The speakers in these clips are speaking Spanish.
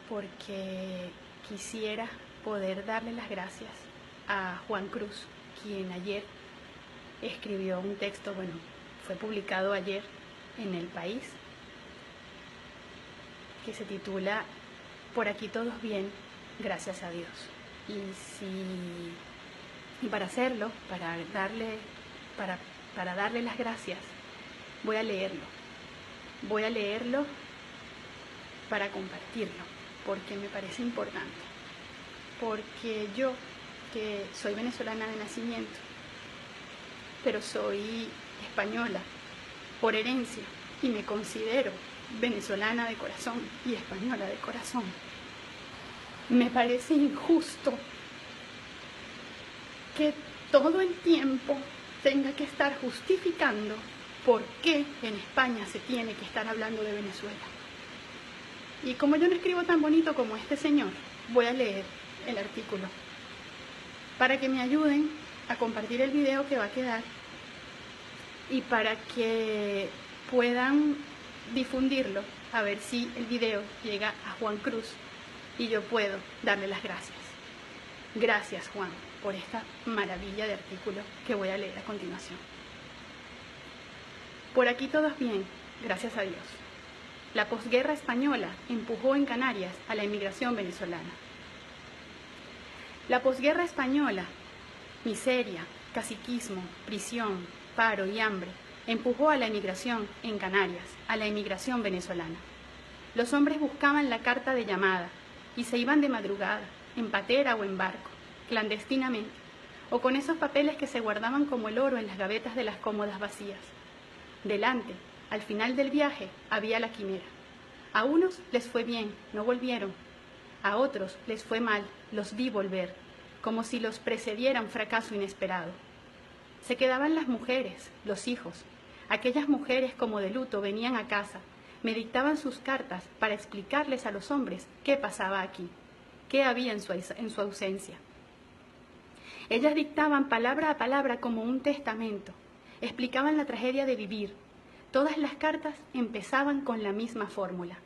porque quisiera poder darle las gracias a Juan Cruz, quien ayer escribió un texto, bueno, fue publicado ayer en El País, que se titula Por aquí todos bien, gracias a Dios. Y para hacerlo, para darle las gracias, voy a leerlo para compartirlo, porque me parece importante, porque yo, que soy venezolana de nacimiento, pero soy española por herencia y me considero venezolana de corazón y española de corazón, me parece injusto que todo el tiempo tenga que estar justificando por qué en España se tiene que estar hablando de Venezuela. Y como yo no escribo tan bonito como este señor, voy a leer el artículo para que me ayuden a compartir el video que va a quedar y para que puedan difundirlo, a ver si el video llega a Juan Cruz y yo puedo darle las gracias. Gracias, Juan, por esta maravilla de artículo que voy a leer a continuación. Por aquí todos bien, gracias a Dios. La posguerra española empujó en Canarias a la inmigración venezolana. La posguerra española, miseria, caciquismo, prisión, paro y hambre, empujó a la emigración en Canarias, a la emigración venezolana. Los hombres buscaban la carta de llamada y se iban de madrugada, en patera o en barco, clandestinamente, o con esos papeles que se guardaban como el oro en las gavetas de las cómodas vacías. Delante, al final del viaje, había la quimera. A unos les fue bien, no volvieron. A otros les fue mal, los vi volver, como si los precediera un fracaso inesperado. Se quedaban las mujeres, los hijos. Aquellas mujeres como de luto venían a casa, me dictaban sus cartas para explicarles a los hombres qué pasaba aquí, qué había en su ausencia. Ellas dictaban palabra a palabra como un testamento, explicaban la tragedia de vivir. Todas las cartas empezaban con la misma fórmula.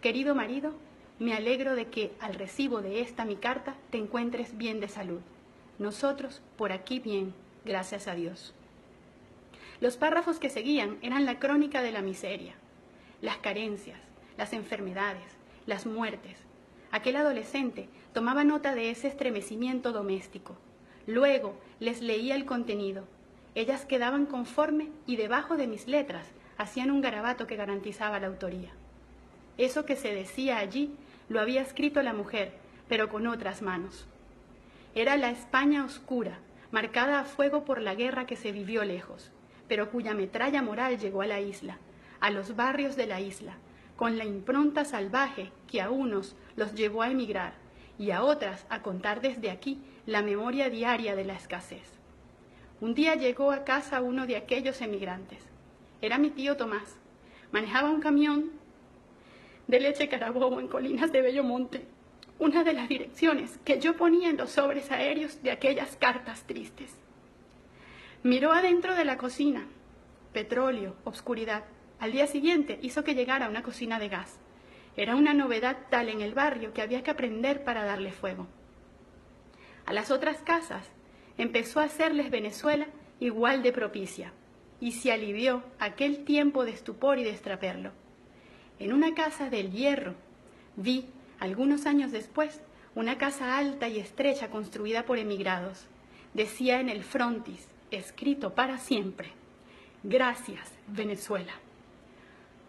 Querido marido, me alegro de que al recibo de esta mi carta te encuentres bien de salud. Nosotros por aquí bien, gracias a Dios. Los párrafos que seguían eran la crónica de la miseria, las carencias, las enfermedades, las muertes. Aquel adolescente tomaba nota de ese estremecimiento doméstico. Luego les leía el contenido. Ellas quedaban conforme y debajo de mis letras hacían un garabato que garantizaba la autoría. Eso que se decía allí lo había escrito la mujer, pero con otras manos. Era la España oscura, marcada a fuego por la guerra que se vivió lejos, pero cuya metralla moral llegó a la isla, a los barrios de la isla, con la impronta salvaje que a unos los llevó a emigrar y a otras a contar desde aquí la memoria diaria de la escasez. Un día llegó a casa uno de aquellos emigrantes. Era mi tío Tomás. Manejaba un camión de leche Carabobo en Colinas de Bellomonte, una de las direcciones que yo ponía en los sobres aéreos de aquellas cartas tristes. Miró adentro de la cocina. Petróleo, obscuridad. Al día siguiente hizo que llegara una cocina de gas. Era una novedad tal en el barrio que había que aprender para darle fuego. A las otras casas empezó a hacerles Venezuela igual de propicia y se alivió aquel tiempo de estupor y de extraperlo. En una casa del Hierro vi, algunos años después, una casa alta y estrecha construida por emigrados. Decía en el frontis, escrito para siempre, gracias, Venezuela.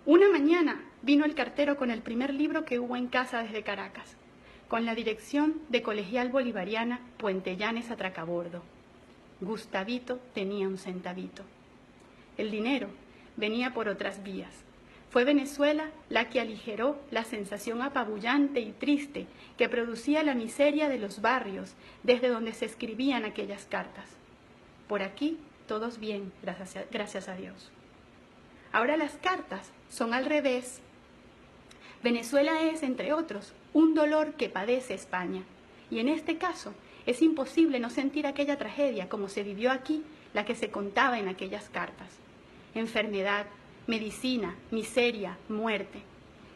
Una mañana vino el cartero con el primer libro que hubo en casa desde Caracas, con la dirección de Colegial Bolivariana Puente Llanes Atracabordo. Gustavito tenía un centavito. El dinero venía por otras vías. Fue Venezuela la que aligeró la sensación apabullante y triste que producía la miseria de los barrios desde donde se escribían aquellas cartas. Por aquí todos bien, gracias a Dios. Ahora las cartas son al revés. Venezuela es, entre otros, un dolor que padece España. Y en este caso es imposible no sentir aquella tragedia como se vivió aquí, la que se contaba en aquellas cartas. Enfermedad, medicina, miseria, muerte.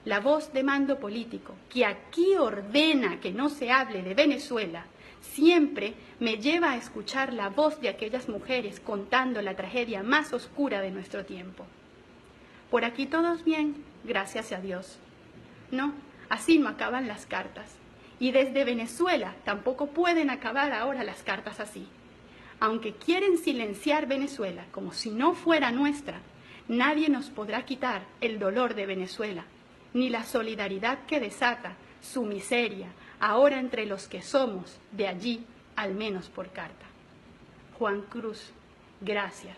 la voz de mando político que aquí ordena que no se hable de Venezuela, siempre me lleva a escuchar la voz de aquellas mujeres contando la tragedia más oscura de nuestro tiempo. Por aquí todos bien, gracias a Dios. No, así no acaban las cartas. Y desde Venezuela tampoco pueden acabar ahora las cartas así. Aunque quieren silenciar Venezuela como si no fuera nuestra, nadie nos podrá quitar el dolor de Venezuela, ni la solidaridad que desata su miseria ahora entre los que somos de allí, al menos por carta. Juan Cruz, gracias.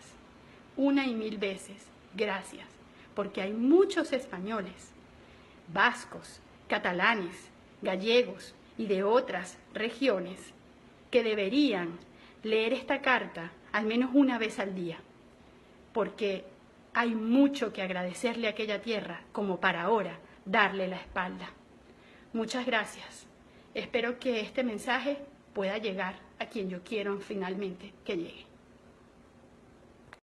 Una y mil veces, gracias, porque hay muchos españoles, vascos, catalanes, gallegos y de otras regiones que deberían leer esta carta al menos una vez al día, porque hay mucho que agradecerle a aquella tierra como para ahora darle la espalda. Muchas gracias. Espero que este mensaje pueda llegar a quien yo quiero finalmente que llegue.